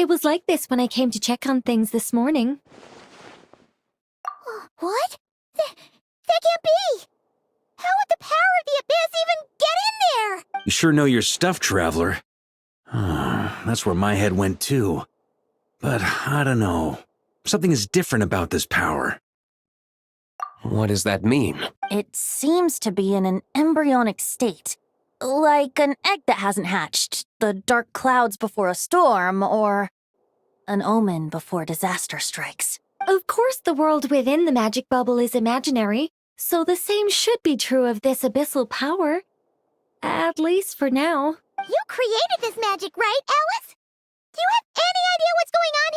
It was like this when I came to check on things this morning. What? That can't be! How would the power of the abyss even get in there? You sure know your stuff, Traveler. That's where my head went too. But I don't know. Something is different about this power. What does that mean? It seems to be in an embryonic state. Like an egg that hasn't hatched, the dark clouds before a storm, or an omen before disaster strikes. Of course, the world within the magic bubble is imaginary, so the same should be true of this abyssal power. At least for now. You created this magic, right, Alice? Do you have any idea what's going on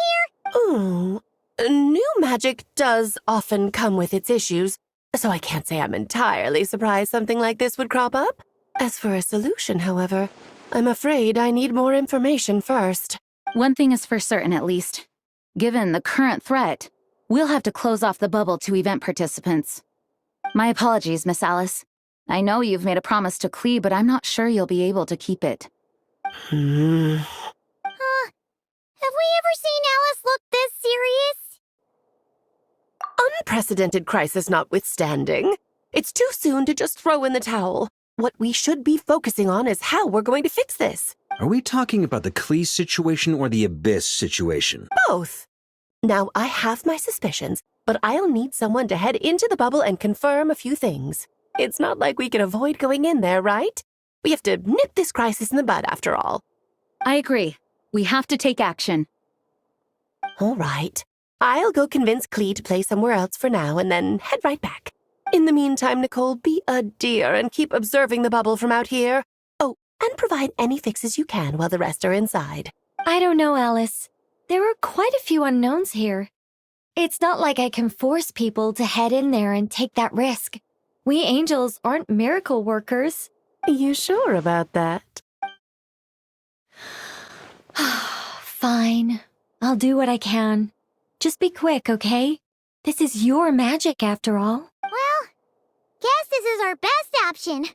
here? New magic does often come with its issues, so I can't say I'm entirely surprised something like this would crop up. As for a solution, however, I'm afraid I need more information first. One thing is for certain, at least. Given the current threat, we'll have to close off the bubble to event participants. My apologies, Miss Alice. I know you've made a promise to Klee, but I'm not sure you'll be able to keep it. Have we ever seen Alice look this serious? Unprecedented crisis notwithstanding, it's too soon to just throw in the towel. What we should be focusing on is how we're going to fix this. Are we talking about the Klee situation or the Abyss situation? Both. Now, I have my suspicions, but I'll need someone to head into the bubble and confirm a few things. It's not like we can avoid going in there, right? We have to nip this crisis in the bud, after all. I agree. We have to take action. All right. I'll go convince Klee to play somewhere else for now and then head right back. In the meantime, Nicole, be a dear and keep observing the bubble from out here. Oh, and provide any fixes you can while the rest are inside. I don't know, Alice. There are quite a few unknowns here. It's not like I can force people to head in there and take that risk. We angels aren't miracle workers. You sure about that? Fine. I'll do what I can. Just be quick, okay? This is your magic, after all. Well, guess this is our best option.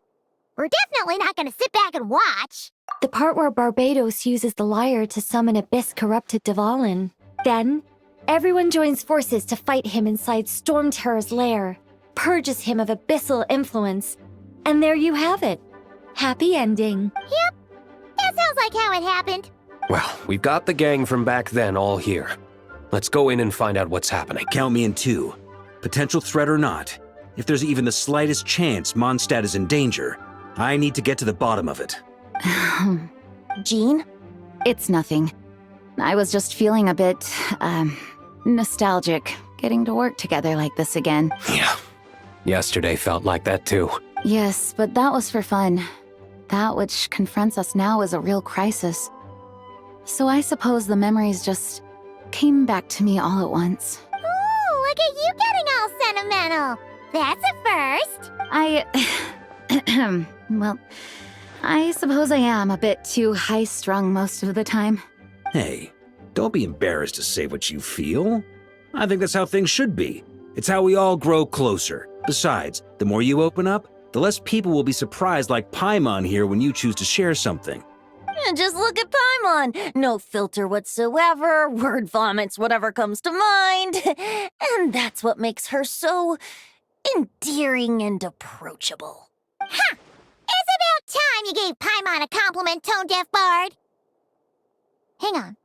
We're definitely not gonna sit back and watch. The part where Barbados uses the lyre to summon abyss-corrupted Dvalin. Then, everyone joins forces to fight him inside Storm Terror's lair, purges him of abyssal influence, and there you have it. Happy ending. Yep, that sounds like how it happened. Well, we've got the gang from back then all here. Let's go in and find out what's happening. Count me in too. Potential threat or not, if there's even the slightest chance Mondstadt is in danger, I need to get to the bottom of it. Jean? It's nothing. I was just feeling a bit, nostalgic, getting to work together like this again. Yeah. Yesterday felt like that too. Yes, but that was for fun. That which confronts us now is a real crisis. So I suppose the memories just came back to me all at once. Ooh, look at you getting all sentimental. That's a first. Well, I suppose I am a bit too high-strung most of the time. Hey, don't be embarrassed to say what you feel. I think that's how things should be. It's how we all grow closer. Besides, the more you open up, the less people will be surprised like Paimon here when you choose to share something. Just look at Paimon. No filter whatsoever, word vomits whatever comes to mind. And that's what makes her so endearing and approachable. Ha! It's about time you gave Paimon a compliment, tone-deaf bard. Hang on.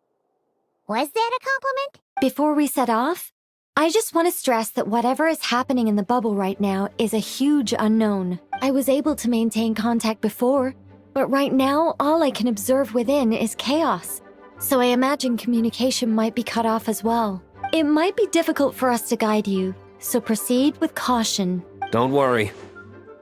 Was that a compliment? Before we set off, I just want to stress that whatever is happening in the bubble right now is a huge unknown. I was able to maintain contact before, but right now all I can observe within is chaos. So I imagine communication might be cut off as well. It might be difficult for us to guide you, so proceed with caution. Don't worry.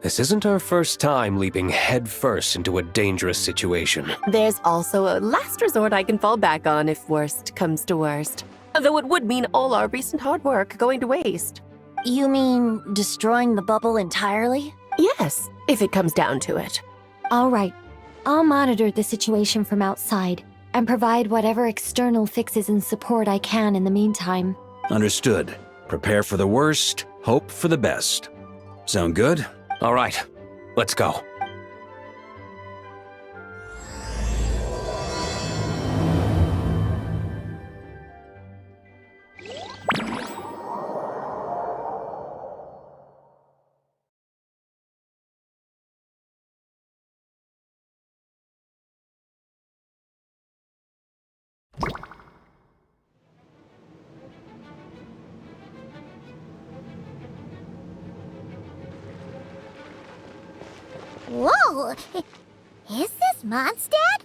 This isn't our first time leaping headfirst into a dangerous situation. There's also a last resort I can fall back on if worst comes to worst. Though it would mean all our recent hard work going to waste. You mean destroying the bubble entirely? Yes, if it comes down to it. All right, I'll monitor the situation from outside and provide whatever external fixes and support I can in the meantime. Understood. Prepare for the worst, hope for the best. Sound good? All right, let's go. Whoa! Is this Mondstadt?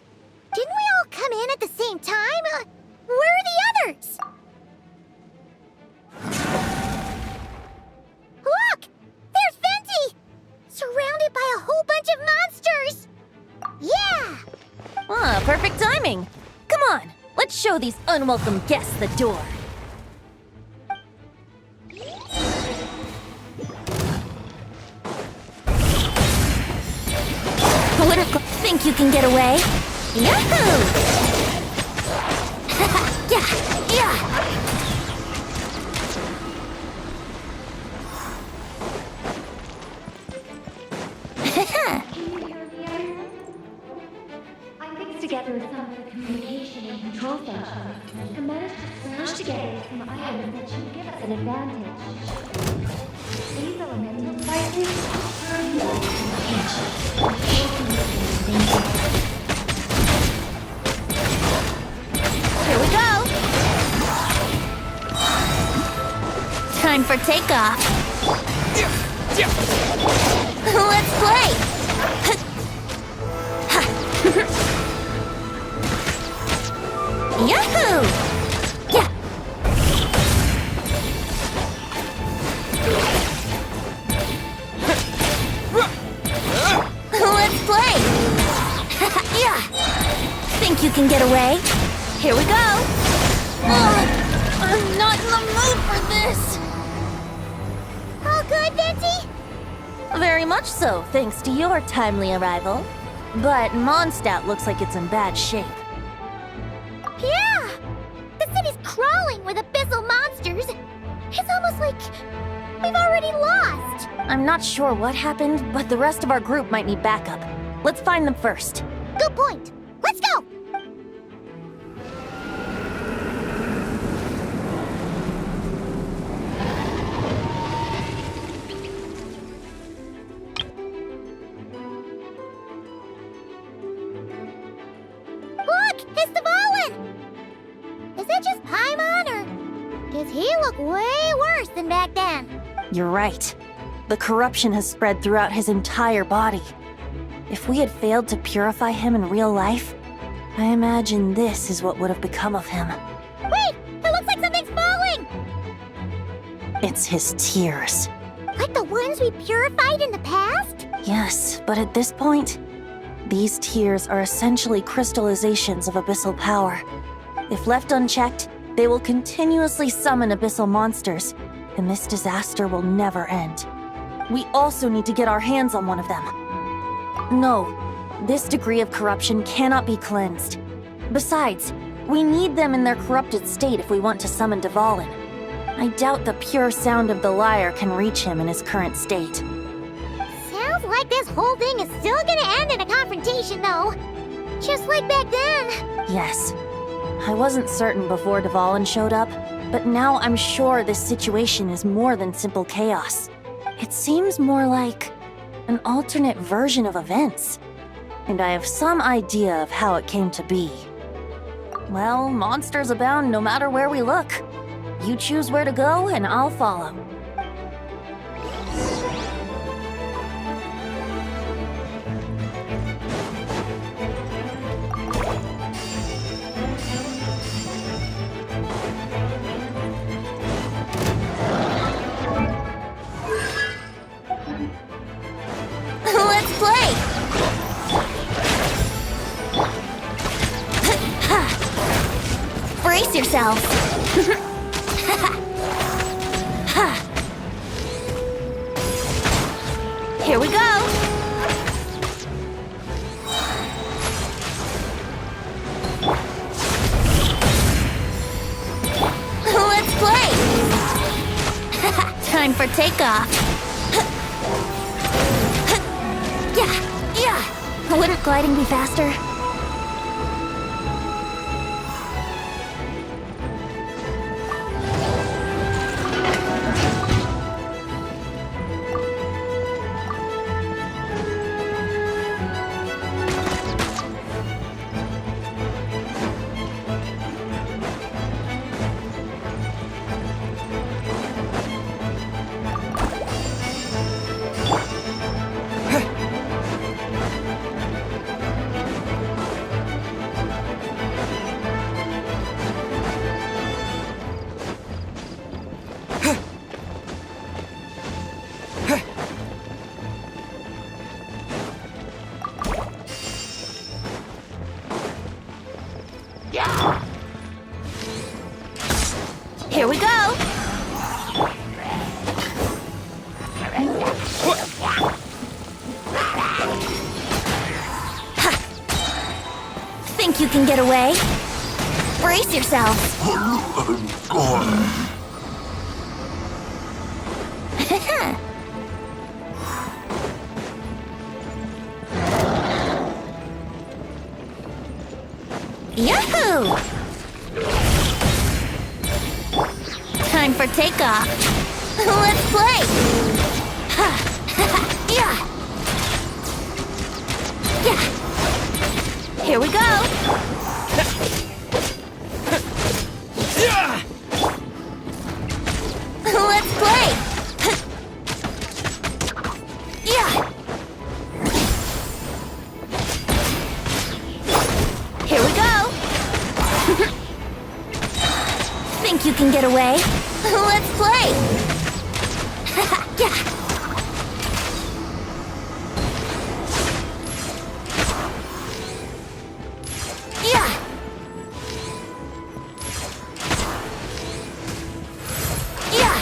Didn't we all come in at the same time? Where are the others? Look! There's Venti! Surrounded by a whole bunch of monsters! Yeah! Ah, perfect timing. Come on, let's show these unwelcome guests the door. Think you can get away? Yahoo! Yeah, yeah. I fixed together some of the communication and control functions and managed to smash together some items that should give us an advantage. These elemental devices Here we go. Time for takeoff. Let's play. Yahoo! Yeah. Let's play. Yeah. Think you can get away? Here we go. I'm not in the mood for this. All good, Venti? Very much so, thanks to your timely arrival. But Mondstadt looks like it's in bad shape. Yeah! The city's crawling with abyssal monsters. It's almost like we've already lost. I'm not sure what happened, but the rest of our group might need backup. Let's find them first. Good point. Let's go! Look! It's the Volin! Is that just Paimon, or does he look way worse than back then? You're right. The corruption has spread throughout his entire body. If we had failed to purify him in real life, I imagine this is what would have become of him. Wait! It looks like something's falling! It's his tears. Like the ones we purified in the past? Yes, but at this point, these tears are essentially crystallizations of abyssal power. If left unchecked, they will continuously summon abyssal monsters, and this disaster will never end. We also need to get our hands on one of them. No, this degree of corruption cannot be cleansed. Besides, we need them in their corrupted state if we want to summon Dvalin. I doubt the pure sound of the lyre can reach him in his current state. Sounds like this whole thing is still gonna end in a confrontation, though. Just like back then. Yes. I wasn't certain before Dvalin showed up, but now I'm sure this situation is more than simple chaos. It seems more like an alternate version of events. And I have some idea of how it came to be. Well, monsters abound no matter where we look. You choose where to go, and I'll follow. Let's play! Brace yourselves! Here we go! Let's play! Time for takeoff! Yeah! Wouldn't gliding be faster? can get away? Brace yourselves! Yahoo! Time for takeoff. Let's play! Yeah! Yeah! Here we go! Let's play! Yeah! Here we go! Think you can get away? Let's play! Yeah! Yeah! Yeah!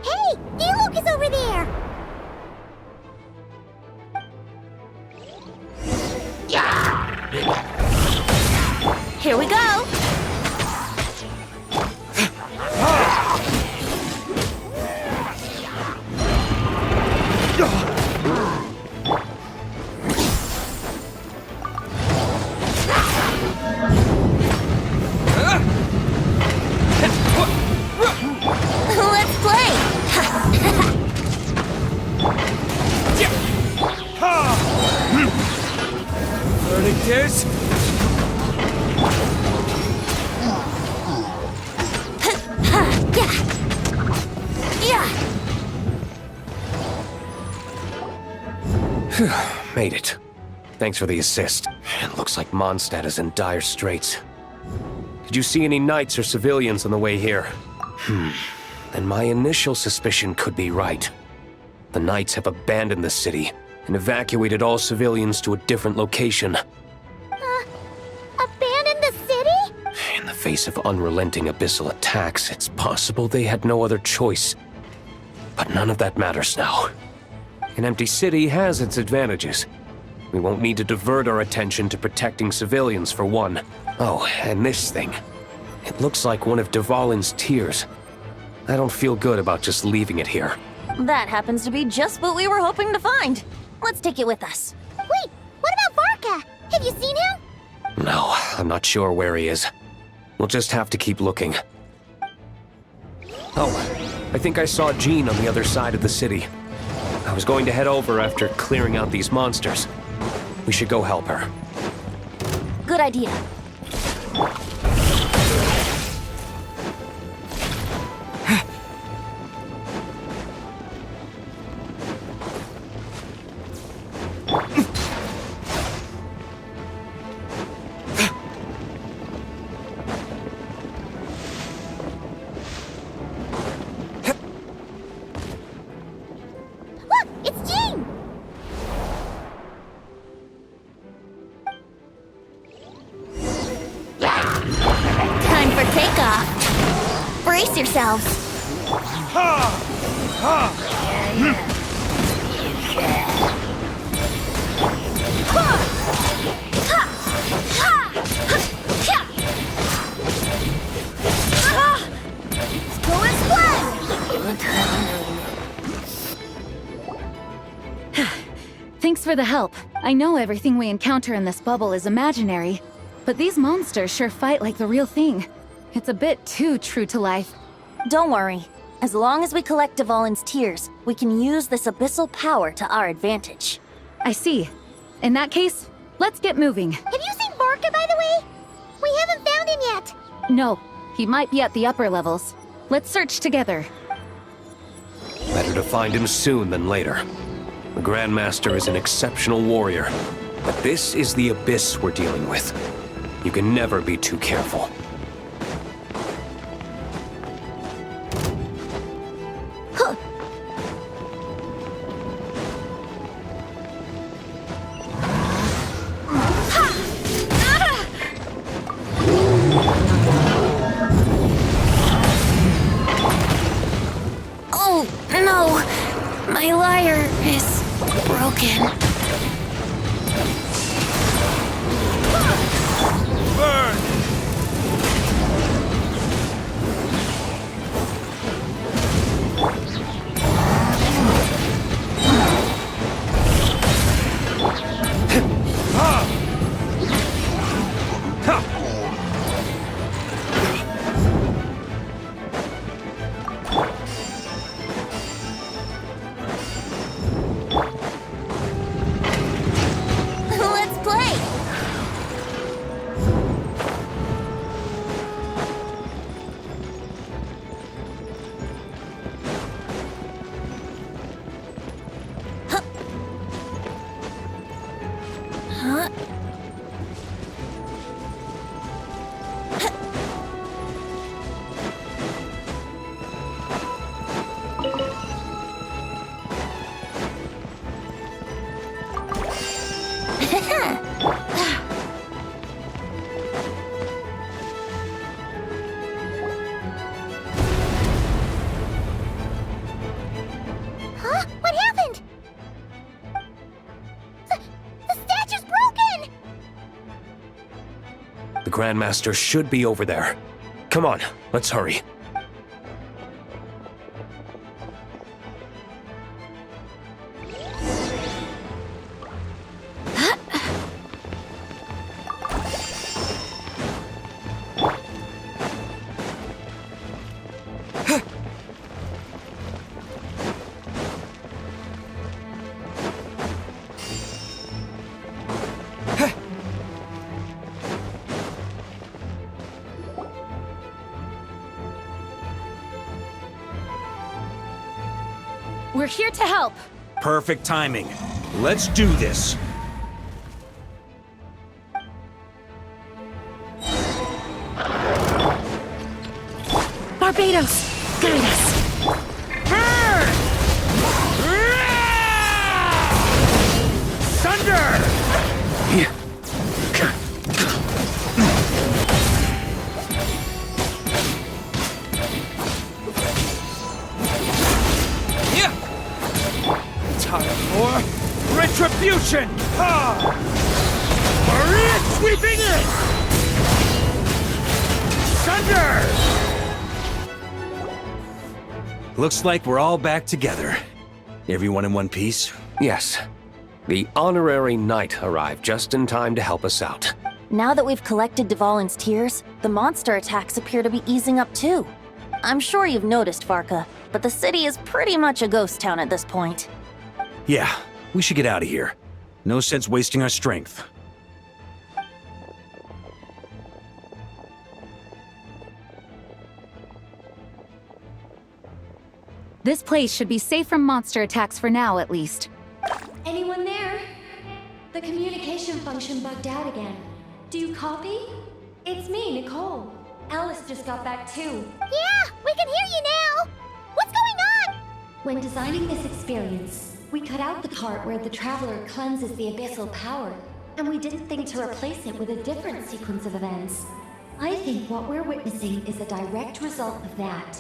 Hey, Diluc is over there! Here we go! Let's play! Verdict is... Yeah! Made it. Thanks for the assist. It looks like Mondstadt is in dire straits. Did you see any knights or civilians on the way here? Then my initial suspicion could be right. The knights have abandoned the city and evacuated all civilians to a different location. Abandon the city? In the face of unrelenting abyssal attacks, it's possible they had no other choice. But none of that matters now. An empty city has its advantages. We won't need to divert our attention to protecting civilians, for one. Oh, and this thing. It looks like one of Dvalin's tears. I don't feel good about just leaving it here. That happens to be just what we were hoping to find. Let's take it with us. Wait, what about Varka? Have you seen him? No, I'm not sure where he is. We'll just have to keep looking. Oh, I think I saw Jean on the other side of the city. I was going to head over after clearing out these monsters. We should go help her. Good idea. Look, it's Jean! Time for takeoff. Brace yourselves. Go and splash! Thanks for the help. I know everything we encounter in this bubble is imaginary, but these monsters sure fight like the real thing. It's a bit too true to life. Don't worry. As long as we collect Dvalin's tears, we can use this abyssal power to our advantage. I see. In that case, let's get moving. Have you seen Varka, by the way? We haven't found him yet. No, he might be at the upper levels. Let's search together. Better to find him soon than later. The Grandmaster is an exceptional warrior, but this is the abyss we're dealing with. You can never be too careful. Oh, no! My lyre is broken. Let's play! Huh? Huh? What happened? The statue's broken! The Grandmaster should be over there. Come on, let's hurry. We're here to help. Perfect timing. Let's do this. Barbados, guide us. Thunder! Time for retribution! Maria sweeping in! Thunder! Looks like we're all back together. Everyone in one piece? Yes. The honorary knight arrived just in time to help us out. Now that we've collected Dvalin's tears, the monster attacks appear to be easing up too. I'm sure you've noticed, Varka, but the city is pretty much a ghost town at this point. Yeah, we should get out of here. No sense wasting our strength. This place should be safe from monster attacks for now, at least. Anyone there? The communication function bugged out again. Do you copy? It's me, Nicole. Alice just got back too. Yeah, we can hear you now! What's going on? When designing this experience, we cut out the part where the Traveler cleanses the abyssal power, and we didn't think to replace it with a different sequence of events. I think what we're witnessing is a direct result of that.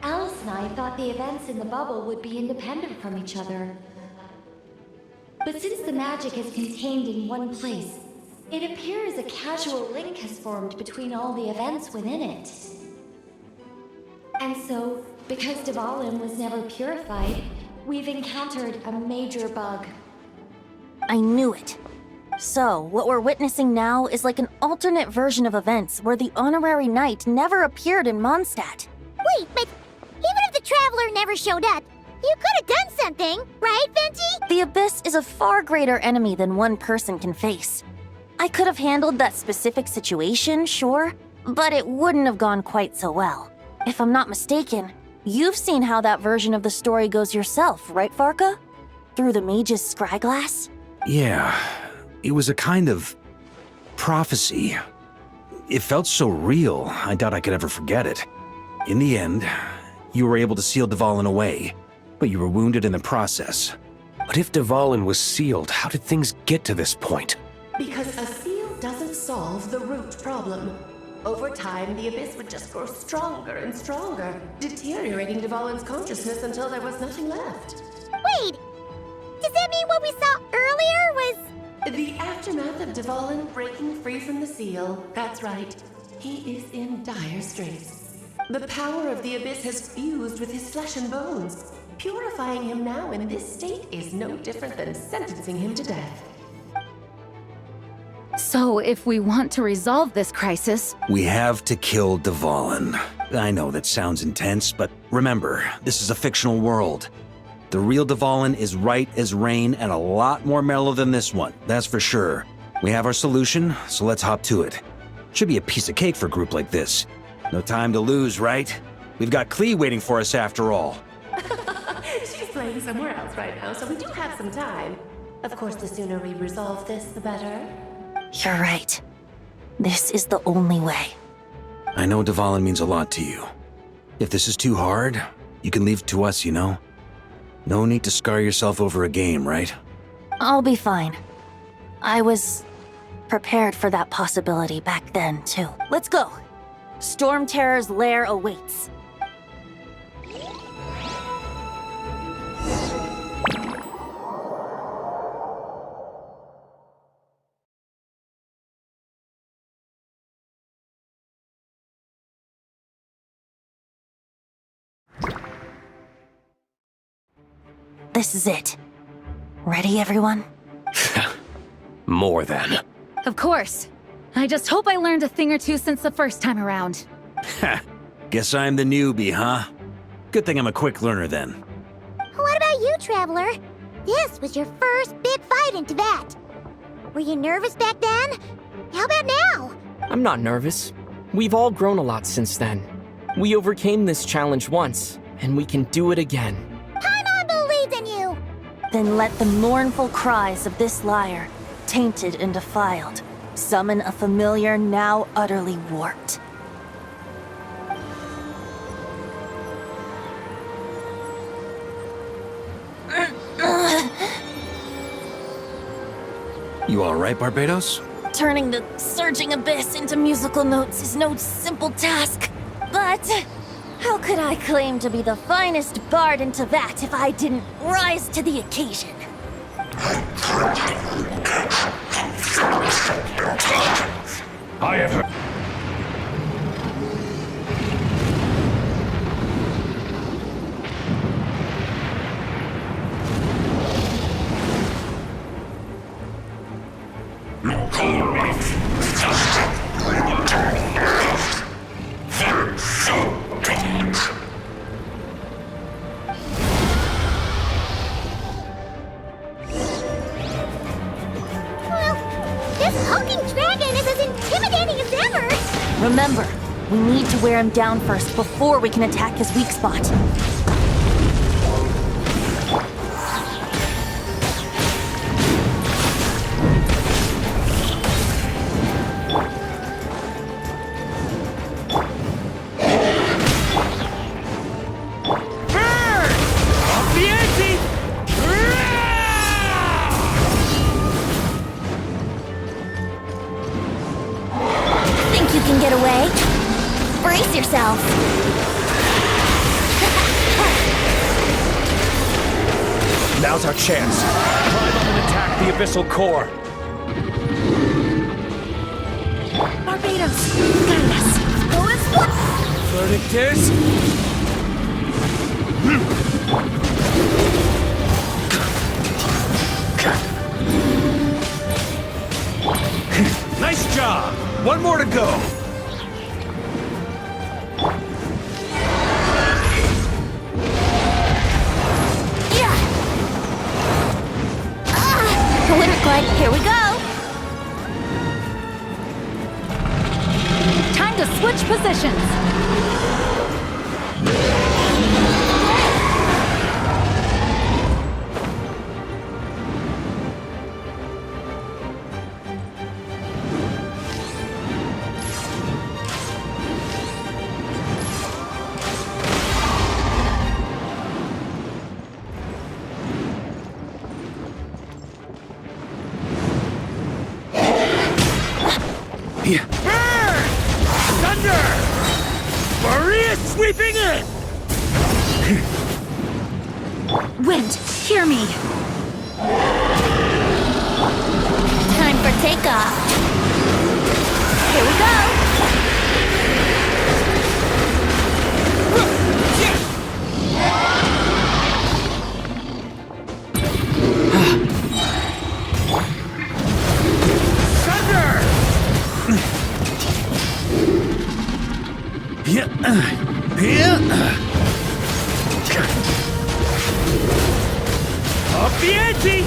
Alice and I thought the events in the bubble would be independent from each other. But since the magic is contained in one place, it appears a casual link has formed between all the events within it. And so, because Dvalin was never purified, we've encountered a major bug. I knew it. So, what we're witnessing now is like an alternate version of events where the honorary knight never appeared in Mondstadt. Wait, but even if the Traveler never showed up, you could have done something, right, Venti? The Abyss is a far greater enemy than one person can face. I could have handled that specific situation, sure, but it wouldn't have gone quite so well. If I'm not mistaken, you've seen how that version of the story goes yourself, right, Farka? Through the mage's scryglass? Yeah, it was a kind of prophecy. It felt so real, I doubt I could ever forget it. In the end, you were able to seal Dvalin away, but you were wounded in the process. But if Dvalin was sealed, how did things get to this point? Because a seal doesn't solve the root problem. Over time, the abyss would just grow stronger and stronger, deteriorating Dvalin's consciousness until there was nothing left. Wait! Does that mean what we saw earlier was... The aftermath of Dvalin breaking free from the seal. That's right. He is in dire straits. The power of the abyss has fused with his flesh and bones. Purifying him now in this state is no different than sentencing him to death. So, if we want to resolve this crisis, We have to kill Dvalin. I know that sounds intense, but remember, this is a fictional world. The real Dvalin is right as rain and a lot more mellow than this one, that's for sure. We have our solution, so let's hop to it. Should be a piece of cake for a group like this. No time to lose, right? We've got Klee waiting for us after all. She's playing somewhere else right now, so we do have some time. Of course, the sooner we resolve this, the better. You're right. This is the only way. I know Dvalin means a lot to you. If this is too hard, you can leave it to us, you know? No need to scar yourself over a game, right? I'll be fine. I was prepared for that possibility back then, too. Let's go. Storm Terror's lair awaits. This is it. Ready, everyone? More than. of course. I just hope I learned a thing or two since the first time around. Ha! Guess I'm the newbie, huh? Good thing I'm a quick learner then. What about you, Traveler? This was your first big fight in Tibet. Were you nervous back then? How about now? I'm not nervous. We've all grown a lot since then. We overcame this challenge once, and we can do it again. Paimon believes in you! Then let the mournful cries of this lyre, tainted and defiled, summon a familiar now utterly warped. You alright, Barbados? Turning the surging abyss into musical notes is no simple task. But how could I claim to be the finest bard in Tibet if I didn't rise to the occasion? I have heard. This hulking dragon is as intimidating as ever! Remember, we need to wear him down first before we can attack his weak spot. Think you can get away? Brace yourself! Now's our chance. Climb up and attack the abyssal core. Barbados, guide us! Go as one! Verdict is... Nice job! One more to go! Winter Glide, here we go! Time to switch positions. Burn! Thunder! Maria sweeping in! Wind, hear me. Time for takeoff. Here we go. Thunder! Up the ante!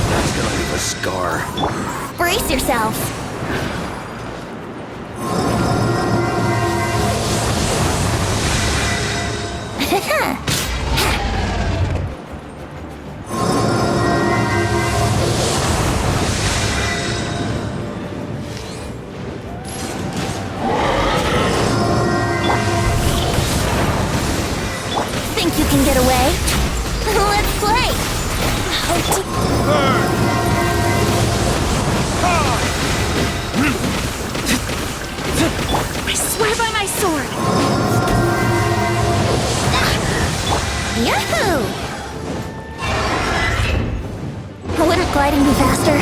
That's gonna leave a scar. Brace yourself. Think you can get away? Let's play. I swear by my sword. Yahoo! Wouldn't gliding be faster?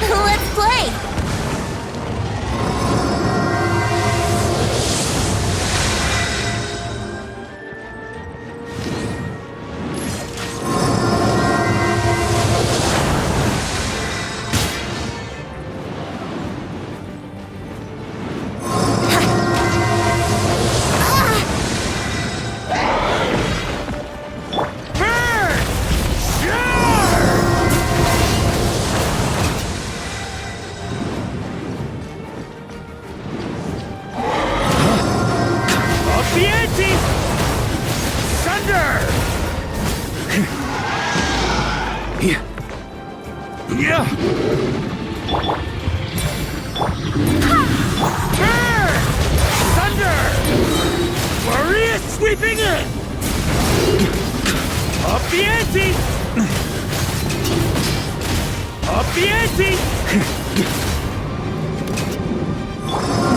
Let's play! Up the ante! Thunder! Yeah! Burn! Thunder! Maria sweeping in! Up the ante! Up the ante!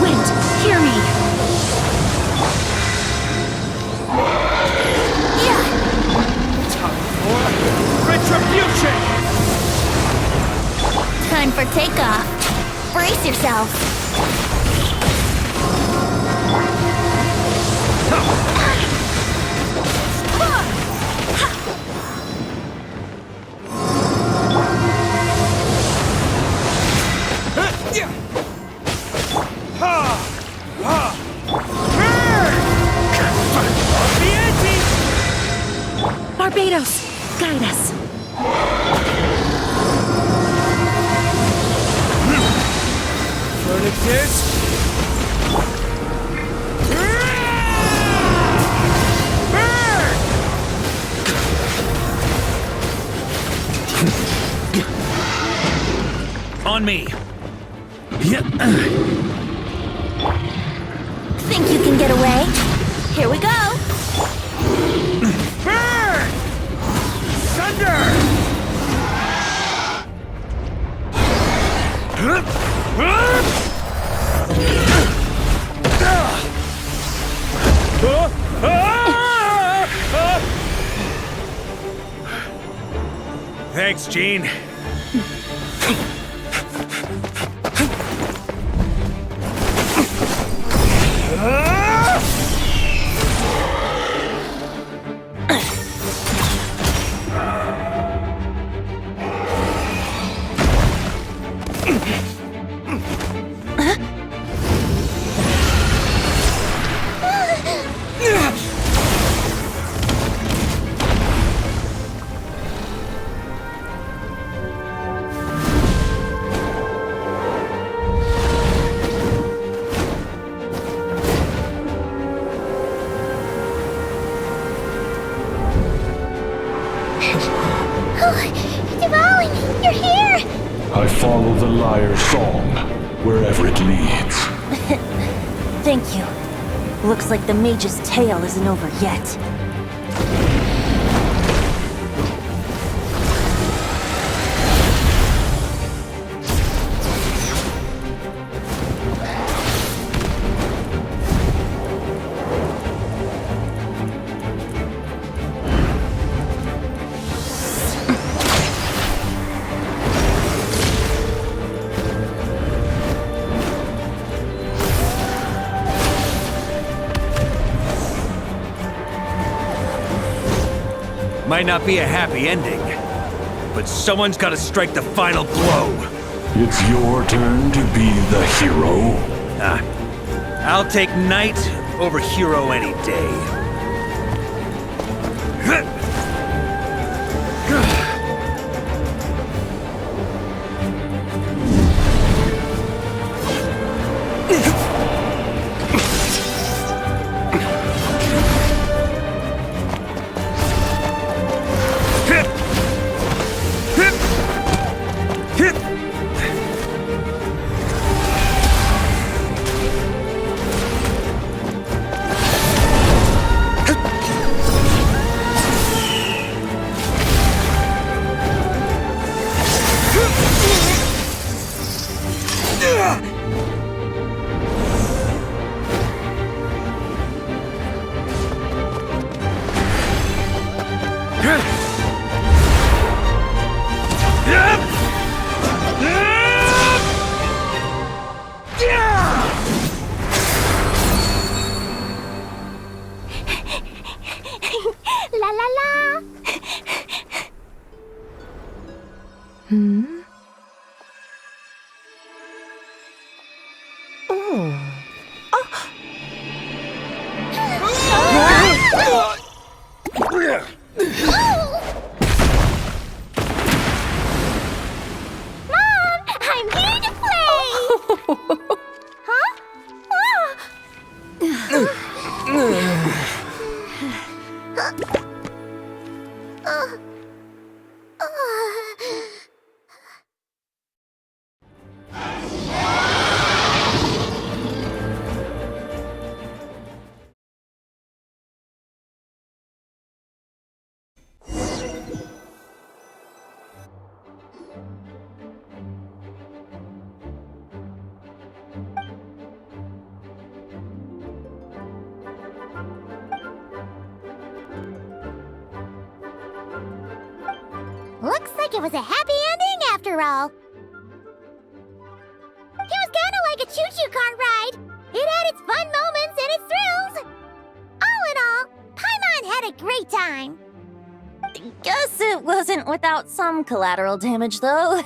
Wind, hear me. Retribution! Time for takeoff. Brace yourself. Barbados, guide us. On me! Think you can get away? Here we go. Burn! Thunder! Thanks, Gene. Dwalling, you're here! I follow the lyre's song, wherever it leads. Thank you. Looks like the mage's tale isn't over yet. Might not be a happy ending, but someone's gotta strike the final blow. It's your turn to be the hero. I'll take knight over hero any day. La la la! Mom, I'm here to play! Huh? Looks like it was a happy ending after all. It was kinda like a choo-choo cart ride. It had its fun moments and its thrills. All in all, Paimon had a great time. Guess it wasn't without some collateral damage, though.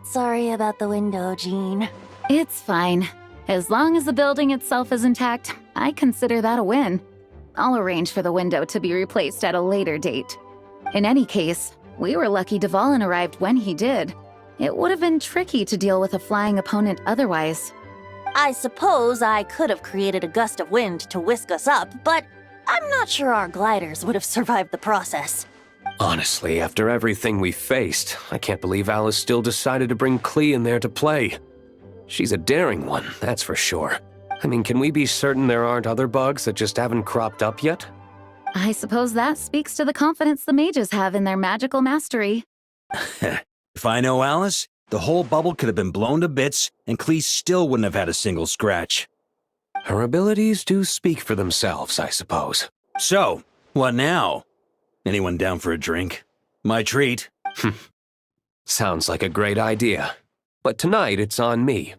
Sorry about the window, Jean. It's fine. As long as the building itself is intact, I consider that a win. I'll arrange for the window to be replaced at a later date. In any case, we were lucky Dvalin arrived when he did. It would have been tricky to deal with a flying opponent otherwise. I suppose I could have created a gust of wind to whisk us up, but I'm not sure our gliders would have survived the process. Honestly, after everything we faced, I can't believe Alice still decided to bring Klee in there to play. She's a daring one, that's for sure. I mean, can we be certain there aren't other bugs that just haven't cropped up yet? I suppose that speaks to the confidence the mages have in their magical mastery. If I know Alice, the whole bubble could have been blown to bits, and Klee still wouldn't have had a single scratch. Her abilities do speak for themselves, I suppose. So, what now? Anyone down for a drink? My treat. Sounds like a great idea. But tonight it's on me.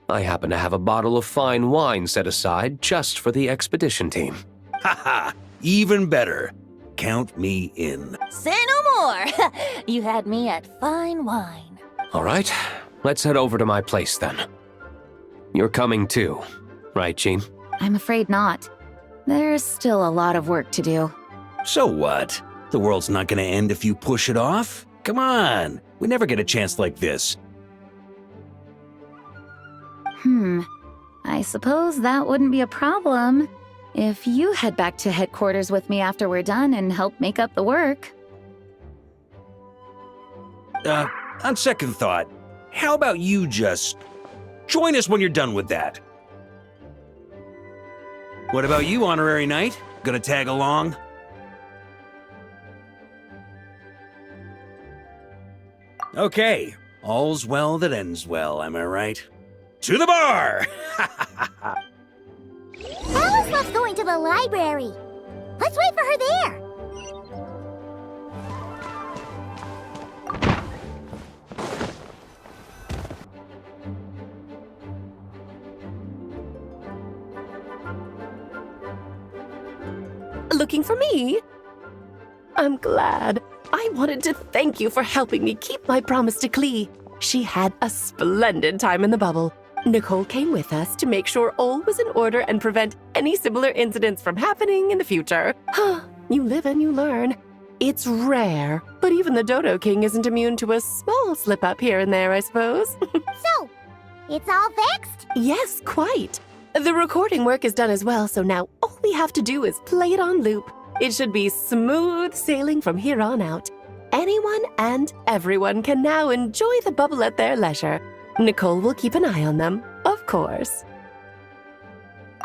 I happen to have a bottle of fine wine set aside just for the expedition team. Haha, even better. Count me in. Say no more! You had me at fine wine. All right, let's head over to my place then. You're coming too, right, Jean? I'm afraid not. There's still a lot of work to do. So what? The world's not gonna end if you push it off? Come on, we never get a chance like this. I suppose that wouldn't be a problem if you head back to headquarters with me after we're done and help make up the work. On second thought, how about you just join us when you're done with that? What about you, Honorary Knight? Gonna tag along? Okay, all's well that ends well, am I right? To the bar! Alice loves going to the library. Let's wait for her there. Looking for me? I'm glad. I wanted to thank you for helping me keep my promise to Klee. She had a splendid time in the bubble. Nicole came with us to make sure all was in order and prevent any similar incidents from happening in the future. You live and you learn. It's rare, but even the Dodo King isn't immune to a small slip-up here and there, I suppose. So, it's all fixed? Yes, quite. The recording work is done as well, so now all we have to do is play it on loop. It should be smooth sailing from here on out. Anyone and everyone can now enjoy the bubble at their leisure. Nicole will keep an eye on them, of course.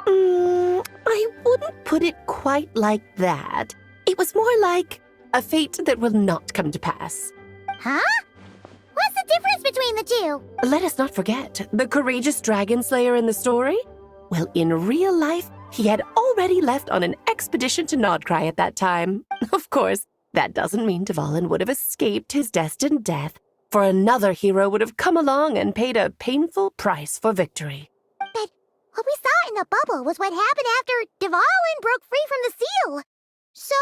I wouldn't put it quite like that. It was more like a fate that will not come to pass. Huh? What's the difference between the two? Let us not forget the courageous dragon slayer in the story. Well, in real life, he had already left on an expedition to Nodcry at that time. Of course, that doesn't mean Dvalin would have escaped his destined death, for another hero would have come along and paid a painful price for victory. But what we saw in the bubble was what happened after Dvalin broke free from the seal. So,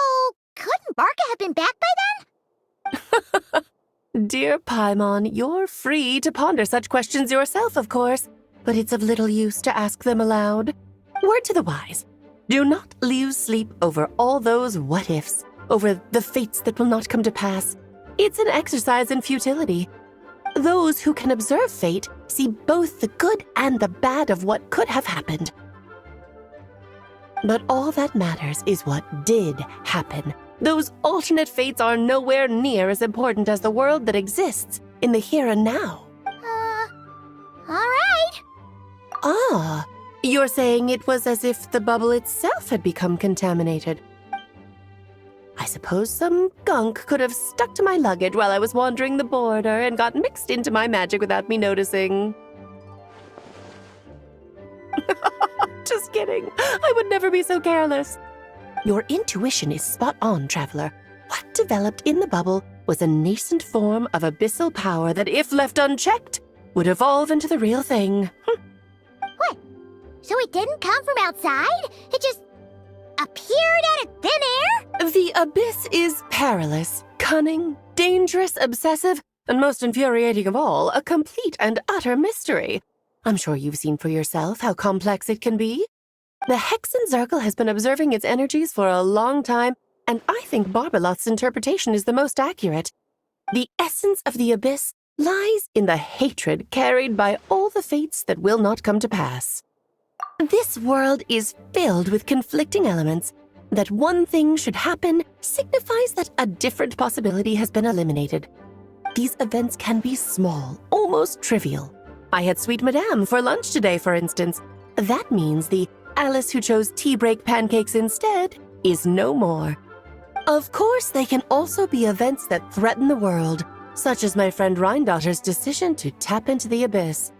couldn't Barca have been back by then? Dear Paimon, you're free to ponder such questions yourself, of course, but it's of little use to ask them aloud. Word to the wise, do not lose sleep over all those what-ifs, over the fates that will not come to pass. It's an exercise in futility. Those who can observe fate see both the good and the bad of what could have happened. But all that matters is what did happen. Those alternate fates are nowhere near as important as the world that exists in the here and now. All right. Ah, you're saying it was as if the bubble itself had become contaminated. I suppose some gunk could have stuck to my luggage while I was wandering the border and got mixed into my magic without me noticing. Just kidding. I would never be so careless. Your intuition is spot on, Traveler. What developed in the bubble was a nascent form of abyssal power that, if left unchecked, would evolve into the real thing. What? So it didn't come from outside? It just appeared out of thin air? The abyss is perilous, cunning, dangerous, obsessive, and most infuriating of all, a complete and utter mystery. I'm sure you've seen for yourself how complex it can be. The Hexen Circle has been observing its energies for a long time, and I think Barbalot's interpretation is the most accurate. The essence of the abyss lies in the hatred carried by all the fates that will not come to pass. This world is filled with conflicting elements. That one thing should happen signifies that a different possibility has been eliminated. These events can be small, almost trivial. I had Sweet Madame for lunch today, for instance. That means the Alice who chose tea break pancakes instead is no more. Of course, they can also be events that threaten the world, such as my friend Rhindotter's decision to tap into the abyss.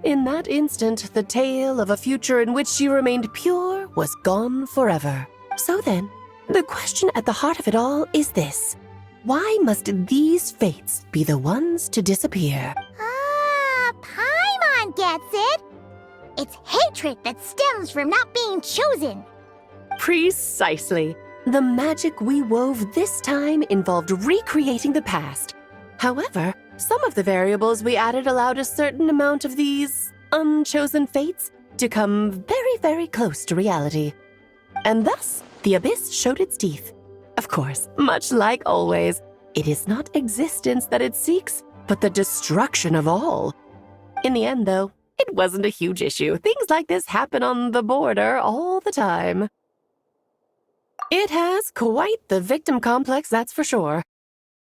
In that instant, the tale of a future in which she remained pure was gone forever. So then, the question at the heart of it all is this: why must these fates be the ones to disappear? Ah, Paimon gets it. It's hatred that stems from not being chosen. Precisely. The magic we wove this time involved recreating the past. However, some of the variables we added allowed a certain amount of these unchosen fates to come very, very close to reality. And thus, the abyss showed its teeth. Of course, much like always, it is not existence that it seeks, but the destruction of all. In the end, though, it wasn't a huge issue. Things like this happen on the border all the time. It has quite the victim complex, that's for sure.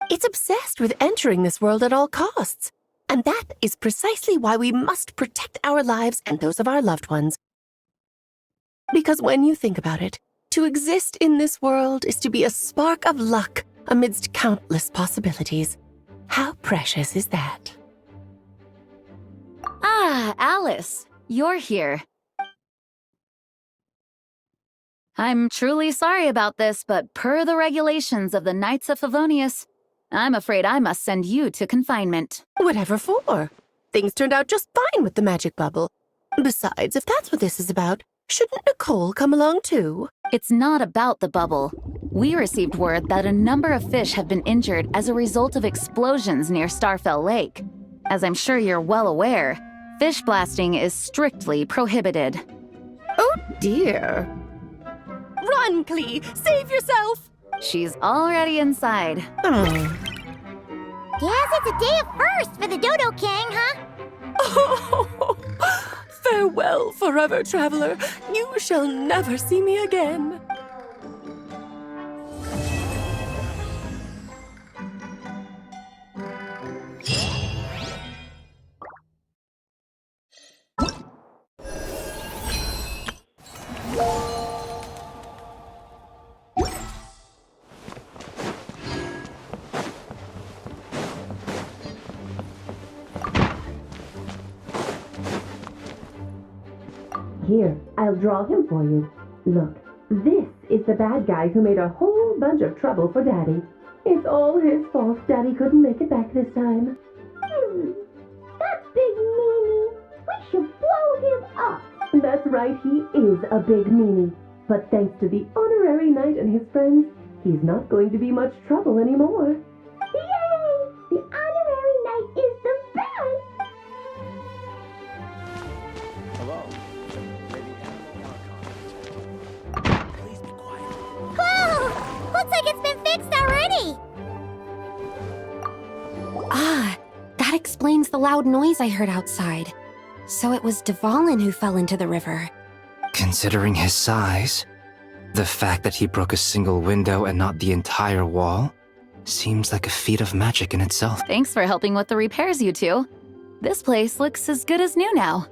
It's obsessed with entering this world at all costs. And that is precisely why we must protect our lives and those of our loved ones. Because when you think about it, to exist in this world is to be a spark of luck amidst countless possibilities. How precious is that? Ah, Alice, you're here. I'm truly sorry about this, but per the regulations of the Knights of Favonius, I'm afraid I must send you to confinement. Whatever for. Things turned out just fine with the magic bubble. Besides, if that's what this is about, shouldn't Nicole come along too? It's not about the bubble. We received word that a number of fish have been injured as a result of explosions near Starfell Lake. As I'm sure you're well aware, fish blasting is strictly prohibited. Oh dear. Run, Clee! Save yourself! She's already inside. Guess it's a day of first for the Dodo King, huh? Oh, farewell, forever traveler. You shall never see me again. Here, I'll draw him for you. Look, this is the bad guy who made a whole bunch of trouble for Daddy. It's all his fault Daddy couldn't make it back this time. That big meanie! We should blow him up! That's right, he is a big meanie. But thanks to the honorary knight and his friends, he's not going to be much trouble anymore. Yay! The honorary knight is the best! Whoa! Looks like it's been fixed already! Ah, that explains the loud noise I heard outside. So it was Dvalin who fell into the river. Considering his size, the fact that he broke a single window and not the entire wall seems like a feat of magic in itself. Thanks for helping with the repairs, you two. This place looks as good as new now.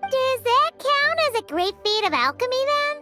Does that count as a great feat of alchemy then?